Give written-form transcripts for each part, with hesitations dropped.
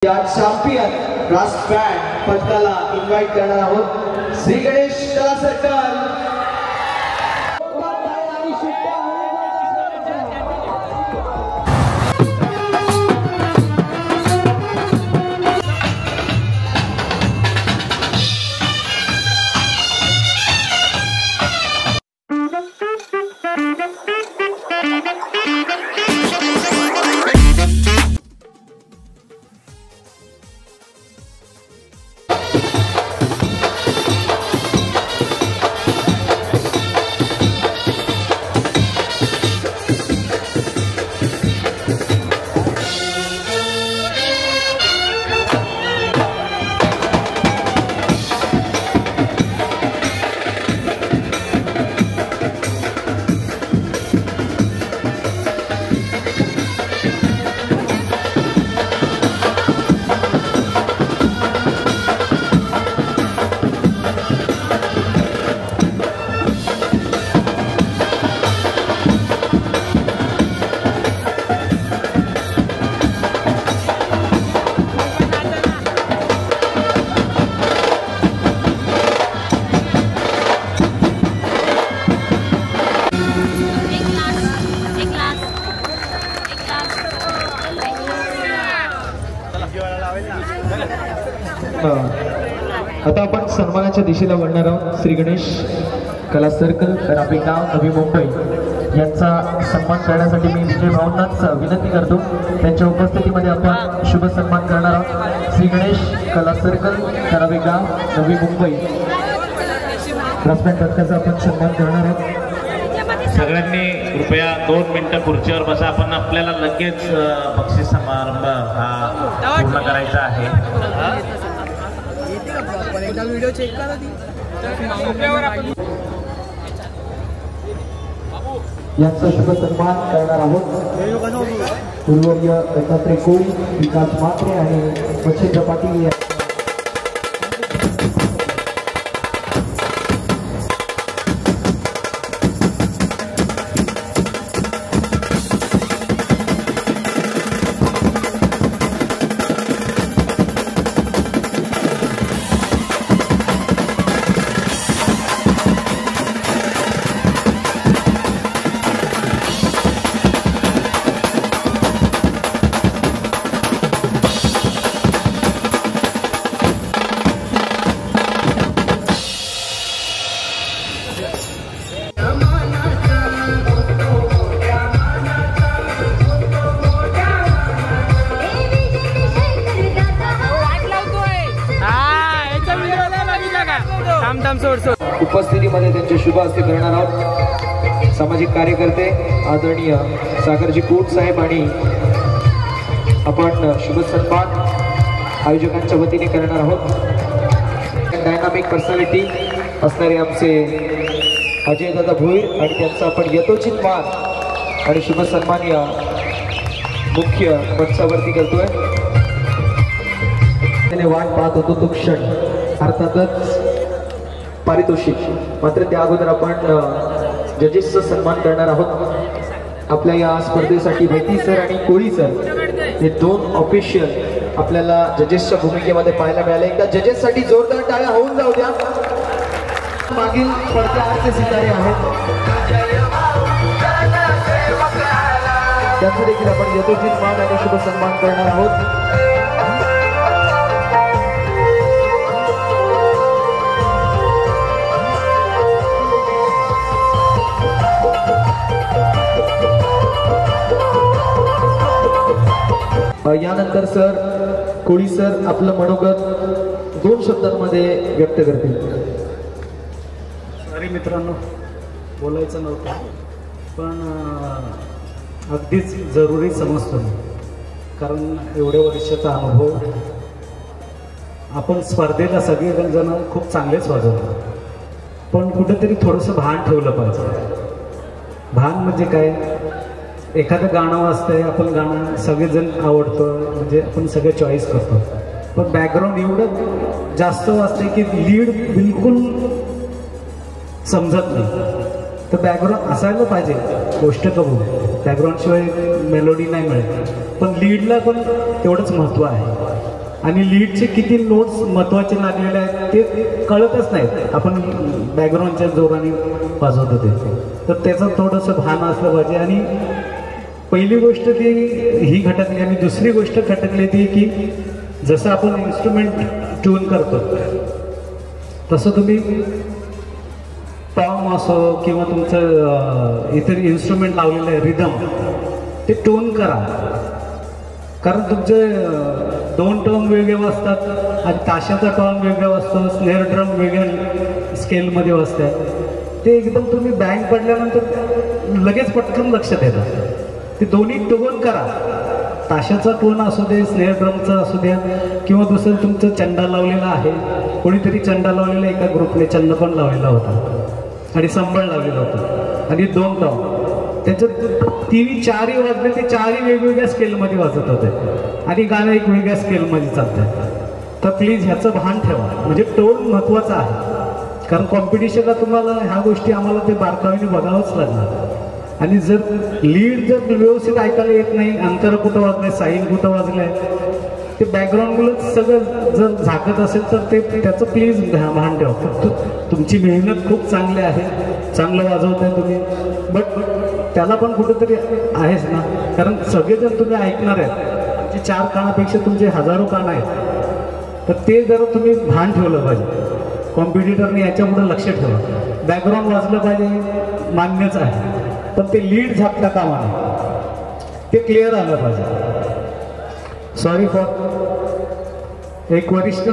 या champion brass band पथकाला invite करणार आहोत श्री गणेश कला सर्कल। आता आपण सन्मानाच्या दिशेला वळणार आहोत। श्री गणेश कला सर्कल राबेगाव नवी मुंबई यांचा सन्मान करण्यासाठी मी विजय भाऊंनाच विनंती करतो। त्यांच्या उपस्थितीमध्ये आपण शुभ सन्मान करणार आहोत। श्री गणेश कला सर्कल राबेगाव नवी मुंबई पथकाचा आपण सन्मान करणार आहोत। सगळ्यांनी कृपया 2 मिनिटं खुर्चीवर बसा। आपण आपल्याला लगेच बक्षीस समारंभ हा पूर्ण करायचा आहे। व्हिडिओ चेक करा यांचा शुभ सन्मान करणार आहोत। पूर्ववर्य दत्तात्रय कोळी, विकास मात्रे आणि मच्छिंद्र पाटील। उपस्थितीमध्ये त्यांचे शुभ हस्ते करणार आहोत सामाजिक कार्यकर्ते आदरणीय सागरजी कोट साहेब आणि आपण शुभ सन्मान आयोजकांच्या वतीने करणार आहोत। डायनामिक पर्सनॅलिटी असणारे आमचे अजय दादा भोईर आणि त्यांचा आपण यथोचित मान आणि शुभ सन्मान या मुख्य मंचावरती करतोय। वाट पाहत होतो तो क्षण, अर्थातच पारितोषिक। मात्र त्या अगोदर आपण जजेसचा सन्मान करणार आहोत। आपल्या या स्पर्धेसाठी भैती सर आणि कोळी सर हे 2 ऑफिशियल आपल्याला जजेसच्या भूमिकेमध्ये पाहायला मिळाले। एकदा जजेससाठी जोरदार टाळ्या होऊन जाऊ द्या। मागील पडद्यावरचे सितारे आहेत त्यांचा देखील आपण यथोचित मान आणि शुभ सन्मान करणार आहोत। यानंतर सर कोळी सर आपलं मनोगत 2 शब्दांमध्ये व्यक्त करतील। सॉरी मित्रांनो, बोलायचं नव्हतं पण अगदीच जरुरी समजतो, कारण एवढ्या वर्षाचा अनुभव। आपण स्पर्धेला सगळेजण खूप चांगलेच वाजवतो, पण कुठेतरी थोडंसं भान ठेवलं पाहिजे। भान म्हणजे काय, एखादं गाणं वाजतंय, आपण गाणं सगळेजण आवडतं म्हणजे आपण सगळे चॉईस करतो, पण बॅकग्राऊंड एवढं जास्त वाजतंय की लीड बिलकुल समजत नाही। तर बॅकग्राऊंड असायला पाहिजे, गोष्ट कबूल, बॅकग्राऊंड शिवाय मेलोडी नाही मिळत, पण लीडला पण तेवढंच महत्त्व आहे। आणि लीडचे किती नोट्स महत्त्वाचे लागलेले आहेत ते कळतच नाहीत. आपण बॅकग्राऊंडच्या जोराने वाजवतो ते, तर त्याचं थोडंसं भान असलं पाहिजे. आणि पहिली गोष्ट ती ही खटकली आणि दुसरी गोष्ट खटकली ती की जसं आपण इन्स्ट्रुमेंट ट्यून करतो तसं तुम्ही टॉम असो किंवा तुमचं इतर इन्स्ट्रुमेंट लावलेलं आहे रिदम ते टोन करा. कारण तुमचे 2 टर्म वेगळे वाजतात आणि ताशाचा टर्म वेगळा वाजतो, स्नेअर ड्रम वेगळ्या स्केलमध्ये वाजतात. ते एकदम तुम्ही बँग पडल्यानंतर लगेच पटकन लक्षात येतं. ते दोन्ही टोन करा. ताशाचा टोन असू दे, स्नेअर ड्रमचा असू द्या किंवा दुसरं तुमचं चंडा लावलेला आहे. कोणीतरी चंडा लावलेला एका ग्रुपने चंड पण लावलेला होता आणि संबळ लावलेला होता आणि 2 टर्म त्याच्यात तीही 4ही वाजले. ते 4ही वेगवेगळ्या स्केलमध्ये वाजत होते आणि गाणं एक वेगळ्या स्केलमध्ये चालतं. तर प्लीज ह्याचं भान ठेवा. म्हणजे टोन महत्त्वाचा आहे. कारण कॉम्पिटिशनला तुम्हाला ह्या गोष्टी आम्हाला ते बारकाईने बघावंच लागणार. आणि जर लीड जर व्यवस्थित ऐकायला येत नाही, अंतर कुठं वाजलंय, साईन कुठं वाजलंय, ते बॅकग्राऊंडमुळंच सगळं जर झाकत असेल तर ते त्याचं प्लीज भान ठेवा. फक्त तुमची मेहनत खूप चांगली आहे, चांगलं वाजवताय तुम्ही, बट त्याला पण कुठंतरी आहेच ना. कारण सगळेजण तुम्ही ऐकणार आहेत, जे 4 कानापेक्षा तुमचे हजारो कान आहेत, तर ते जर तुम्ही भान ठेवलं पाहिजे. कॉम्पिटिटरने याच्यापुढे लक्ष ठेवा. बॅकग्राऊंड वाजलं पाहिजे मान्यच आहे, पण ते लीड झाकता कामा नये, ते क्लिअर आलं पाहिजे. सॉरी फॉर एक वरिष्ठ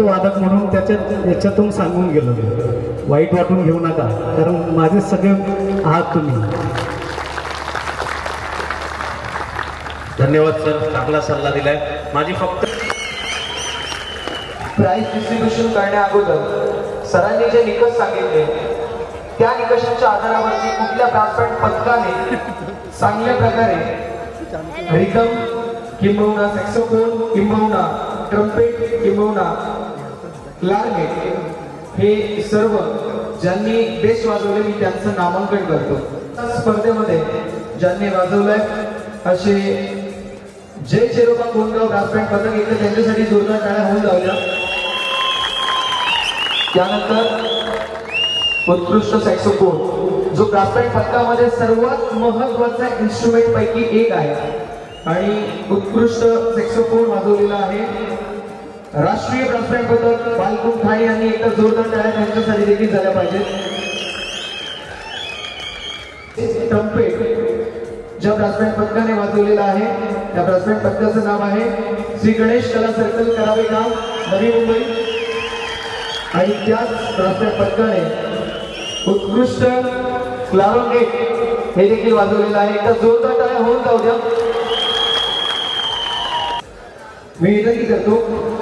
वादक म्हणून याच्यातून सांगून गेलो. वाईट वाटून घेऊ नका, कारण माझे सगळे आहात तुम्ही. धन्यवाद सर, चांगला सल्ला दिलाय. माझी फक्त प्राइज डिस्ट्रीब्युशन करण्या अगोदर सरांनी जे निकष सांगितले त्या निकषांच्या आधारावरती कुठल्या ब्रास बँड पथकाने चांगल्या प्रकारे रिदम किंबहुना सॅक्सोफोन किंबहुना ट्रम्पेट किंबहुना क्लारनेट हे सर्व ज्यांनी बेस्ट वाजवले मी त्यांचं नामांकन करतो. स्पर्धेमध्ये ज्यांनी वाजवलंय असे जय चेरोबा गोंडगाव ब्रास बँड पथक येथे त्यांच्यासाठी जोरदार टाळ्या होऊन लावल्या. त्यानंतर उत्कृष्ट सॅक्सोफोन जो ब्रास बँड पथकामध्ये सर्वात महत्त्वाचा इन्स्ट्रुमेंट पैकी एक आहे आणि उत्कृष्ट सॅक्सोफोन वाजवलेला आहे राष्ट्रीय ब्रास बँड पथक बालकुंड ठाणे यांनी एकदा जोरदार टाळ्या त्यांच्यासाठी देखील झाल्या पाहिजेत. ट्रम्पेट ज्या ब्रास बँड पथकाने वाजवलेला आहे त्या ब्रास बँड पथकाचं नाव आहे श्री गणेश कला सर्कल करावे गाव नवी मुंबई. आणि त्याच ब्रास बँड पथकाने उत्कृष्ट क्लारोनेट हे देखील वाजवलेलं आहे. एकदा जोरदार टाळ्या होऊन जाऊ द्या. मी विनंती करतो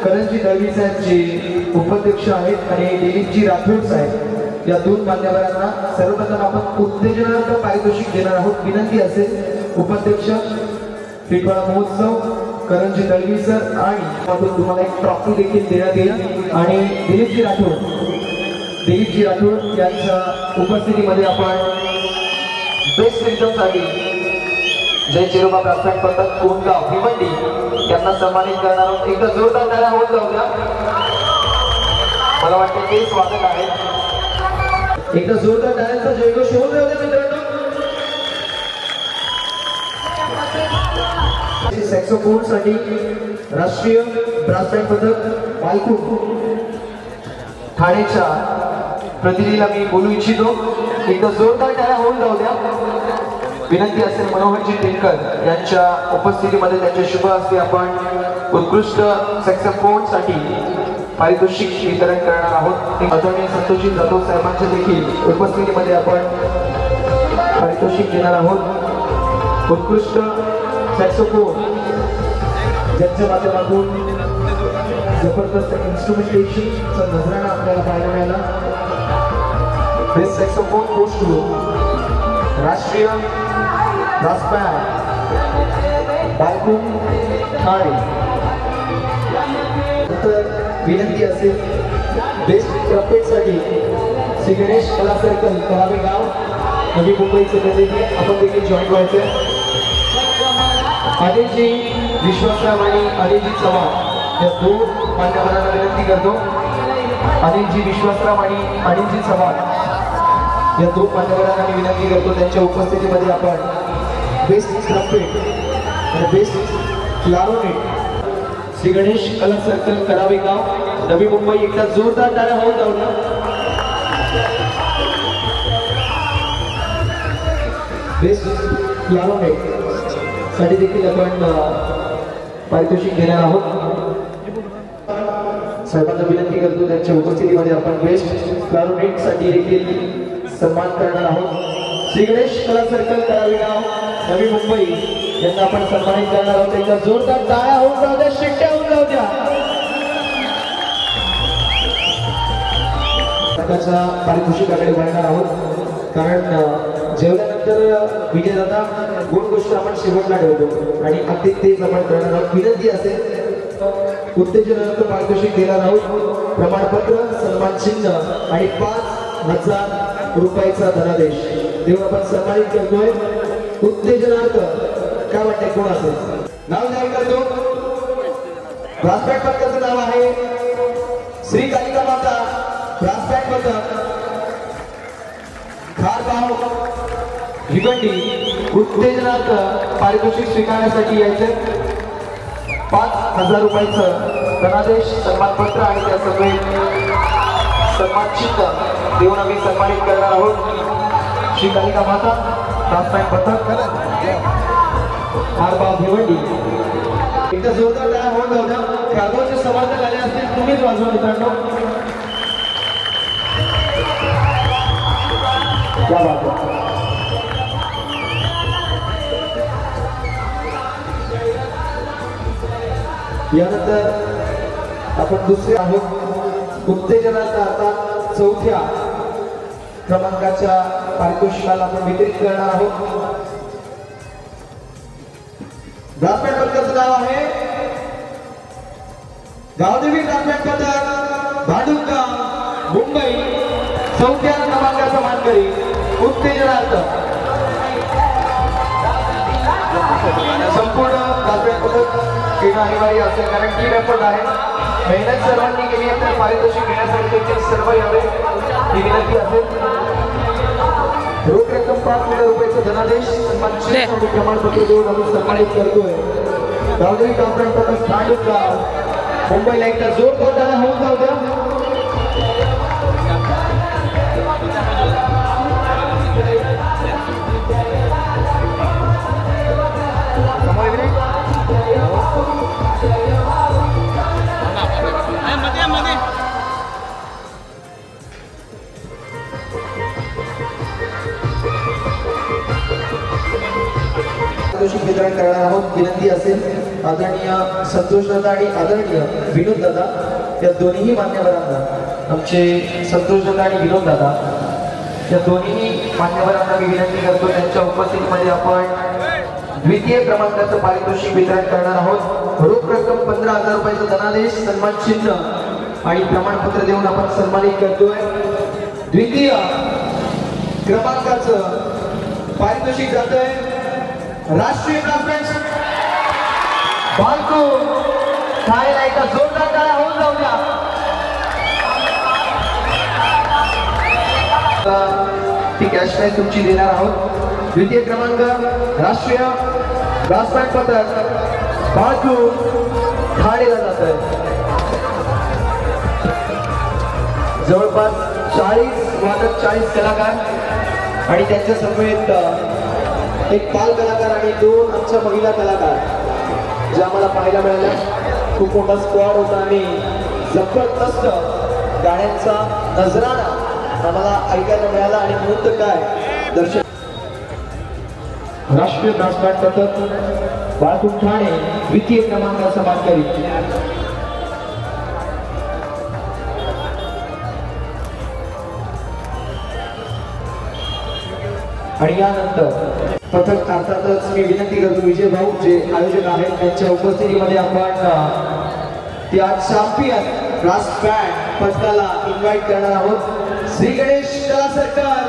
करंजी दळवी साहेब जे उपाध्यक्ष आहेत आणि दिलीपजी राठोड साहेब या 2 मान्यवरांना सर्वप्रथम आपण उत्तेजनार्थ पारितोषिक देणार आहोत. विनंती असेल उपाध्यक्ष पिठवाळा महोत्सव करंजी दळवी सर आणि तुम्हाला एक ट्रॉफी देखील देण्यात येईल आणि दिलीपजी राठोड यांच्या उपस्थितीमध्ये आपण बेस्ट रिदमसाठी जय चेरोबा ब्रास बँड पथक कोंडगाव भिवंडी यांना सन्मानित करणार आहोत. एकदा जोरदार टाळ्या होत जाऊ द्या. मला वाटतं ते स्वागत आहे. एकदा जोरदार टाळ्यांचा जयघोष होऊन जाऊ द्या मित्रांनो. सॅक्सोफोन साठी राष्ट्रीय ब्रास बँड पथक बालकुंड ठाणेच्या प्रतिनिधीला मी बोलू इच्छितो. एकदा जोरदार टाळ्या होऊन जाऊ द्या. विनंती असेल मनोहरजी टिंकर यांच्या उपस्थितीमध्ये त्यांच्या शुभ हस्ते आपण उत्कृष्ट सॅक्सोफोन साठी पारितोषिक वितरण करणार आहोत. आदरणीय संतोषजी जाधव साहेबांच्या देखील उपस्थितीमध्ये आपण पारितोषिक देणार आहोत. उत्कृष्ट सॅक्सोफोन ज्यांच्या माध्यमातून जबरदस्त इन्स्ट्रुमेंटेशनचा नजराणा आपल्याला पाहायला मिळाला. बेस्ट सॅक्सोफोन गोज टू राष्ट्रीय ब्रास बँड बालकुंड ठाणे. तर विनंती असेल बेस्ट ट्रम्पेटसाठी श्री गणेश कला सर्कल करावे गाव नवी मुंबईचे प्रतिनिधी आपण देखील जॉईन व्हायचे. अनिलजी विश्वासराव आणि अनिलजी चव्हाण या दोन मान्यवरांना विनंती करतो, अनिलजी विश्वासराव आणि अनिलजी चव्हाण या दोन मान्यवरांना मी विनंती करतो, त्यांच्या उपस्थितीमध्ये आपण बेस्ट ट्रम्पेट आणि बेस्ट क्लारोनेट श्री गणेश कला सर्कल करावे गाव नवी मुंबई एकदा जोरदार टाळ्या होऊन जाऊ द्या. बेस्ट क्लारोनेट साठी देखील आपण पारितोषिक घेणार आहोत. साहेबांना विनंती करतो, त्यांच्या उपस्थितीमध्ये आपण बेस्ट क्लारोनेट साठी देखील सन्मान करणार आहोत. श्री गणेश कला सर्कल करावे गाव नवी मुंबई यांना आपण सन्मानित करणार आहोत. एकदा जोरदार टाळ्या होऊन जाऊ द्या, शिट्ट्या होऊन जाऊ द्या. पारितोषिकाकडे वळणार आहोत, कारण जेवल्यानंतर विजयदादा गोड गोष्ट आपण शेवटला ठेवतो आणि अगदी तेच आपण करणार आहोत. विनंती असेल उत्तेजनार्थ पारितोषिक देणार आहोत. प्रमाणपत्र, सन्मान चिन्ह आणि 5,000 रुपयाचा धनादेश देऊन आपण सन्मानित करतोय. उत्तेजनार्थ काय वाटते, कोण असेल? नाव जाहीर करतो. ब्रासबँड पथकाचं नाव आहे श्री कालिका माता ब्रासबँड पथक खारगाव भिवंडी. उत्तेजनार्थ पारितोषिक स्वीकारण्यासाठी यायचे. 5,000 रुपयाचं धनादेश, सन्मानपत्र आणि त्या सगळे सन्मान चिन्ह देऊन आम्ही सन्मानित करणार आहोत. श्री कालिका माता ब्रासबँड पथक खारगाव भिवंडी. एकदा जोरदार टाळ्या होऊन जाऊ द्या. खारगावचे समर्थक आले असतील, तुम्हीच वाजवा मित्रांनो. क्या बात है. यानंतर आपण दुसरे आहोत उत्तेजनाचा अर्थात 4थ्या क्रमांकाच्या पारितोषिकाला आपण वितरित करणार आहोत. ब्रासबँड पथकाचं नाव आहे गावदेवी ब्रासबँड पथक भांडुपगाव मुंबई. 4थ्या क्रमांकाचा मानकरी. उत्तेजनार्थ संपूर्ण ब्रासबँड पथक येणं अनिवार्य असेल, कारण टीम एफर्ट आहे. मेहनत सर्वांनी केली आहे, तर पारितोषिक घेण्यासाठी देखील सर्व यावे ही विनंती असेल. रोख रक्कम 5,000 रुपयाचं धनादेश, सन्मान चिन्ह आणि प्रमाणपत्र देऊन आम्ही सन्मानित करतोय. गावदेवी ब्रासबँड पथक भांडुपगाव मुंबईला एकदा जोरदार टाळ्या होऊन जाऊ द्या. वितरण करणार आहोत. विनंती असेल आदरणीय संतोषदादा आणि आदरणीय विनोददादा या दोन्ही मान्यवरांना, आमचे संतोषदादा आणि विनोददादा या दोन्ही मान्यवरांना मी विनंती करतो, त्यांच्या उपस्थितीमध्ये आपण द्वितीय क्रमांकाचं पारितोषिक वितरण करणार आहोत. रोख रक्कम 15,000 रुपयाचा धनादेश, सन्मान चिन्ह आणि प्रमाणपत्र देऊन आपण सन्मानित करतोय. द्वितीय क्रमांकाचं पारितोषिक जातंय राष्ट्रीय ब्रासबँड बालको ठाण्याला. एकदा जोरदार टाळ्या होऊन जाऊ द्या. ती कॅश प्राइज तुमची देणार आहोत. द्वितीय क्रमांक राष्ट्रीय ब्रासबँड पथक बालको ठाणेला जात आहे. जवळपास 40 वादक, 40 कलाकार आणि त्यांच्या समवेत एक बाल कलाकार आणि 2 आमच्या महिला कलाकार ज्या आम्हाला पाहायला मिळाल्या. खूप मोठा स्क्वॉड होता आणि जबरदस्त गाण्यांचा नजराणा आम्हाला ऐकायला मिळाला आणि नृत्य काय दर्शन. राष्ट्रीय ब्रासबँड पथक बाळकुट ठाणे द्वितीय क्रमांकाचा मानकरी. आणि यानंतर पथक अर्थातच मी विनंती करतो विजय भाऊ जे आयोजक आहेत त्यांच्या उपस्थितीमध्ये आपण त्या चॅम्पियन ब्रासबँड पथकाला इन्व्हाइट करणार आहोत. श्री गणेश कला सर्कल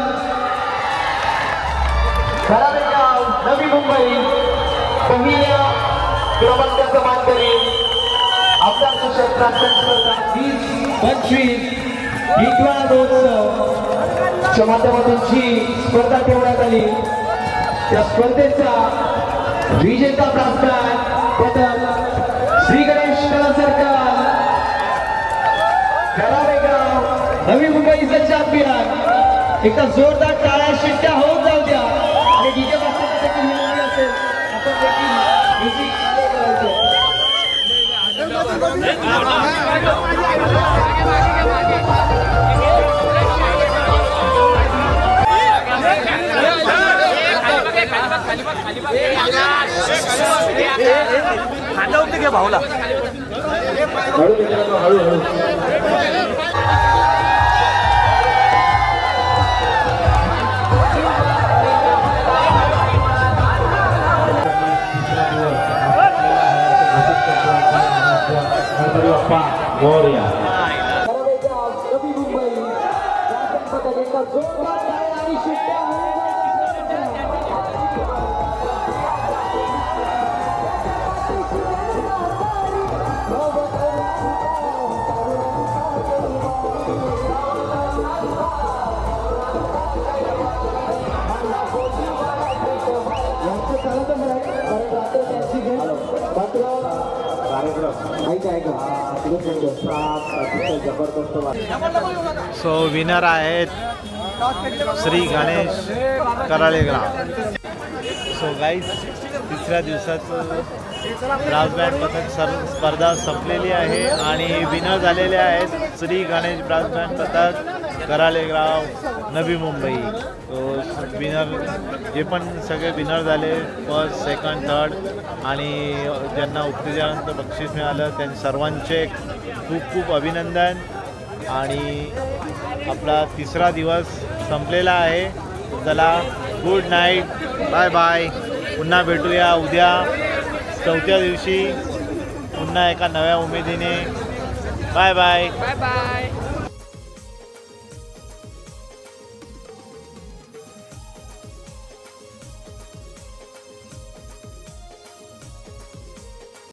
करावेगाव नवी मुंबई पहिल्या क्रमांकाचा मानकरी आमदार चषक प्रार्थना स्पर्धा 20-25 हिटवा महोत्सवच्या माध्यमातून जी स्पर्धा ठेवण्यात आली त्या स्पर्धेचा विजेता प्राप्तकार पदक श्री गणेश कला सरकार करावेगाव नवी मुंबईचा चॅम्पियन. एकदा जोरदार टाळ्या शिट्ट्या होऊन जाऊ द्या आणि डीजे बास्केटची देखील विनंती असेल आपण देखील म्युझिक प्ले करायचं. भाऊला हळू मित्रांनो हळू. सो विनर आहेत श्री गणेश कराळेगाव. सो गाईज तिसऱ्या दिवसाचं ब्रास बँड पथक स्पर्धा संपलेली आहे आणि विनर झालेले आहेत श्री गणेश ब्रास बँड पथक कराळेगाव नवी मुंबई. विनर जे पण सगळे विनर झाले फर्स्ट सेकंड थर्ड आणि ज्यांना उत्तेजनानंतर बक्षीस मिळालं त्यांनी सर्वांचे खूप खूप अभिनंदन. आणि आपला तिसरा दिवस संपलेला आहे. चला गुड नाईट, बाय बाय. पुन्हा भेटूया उद्या चौथ्या दिवशी पुन्हा एका नव्या उमेदीने. Bye bye. Bye bye.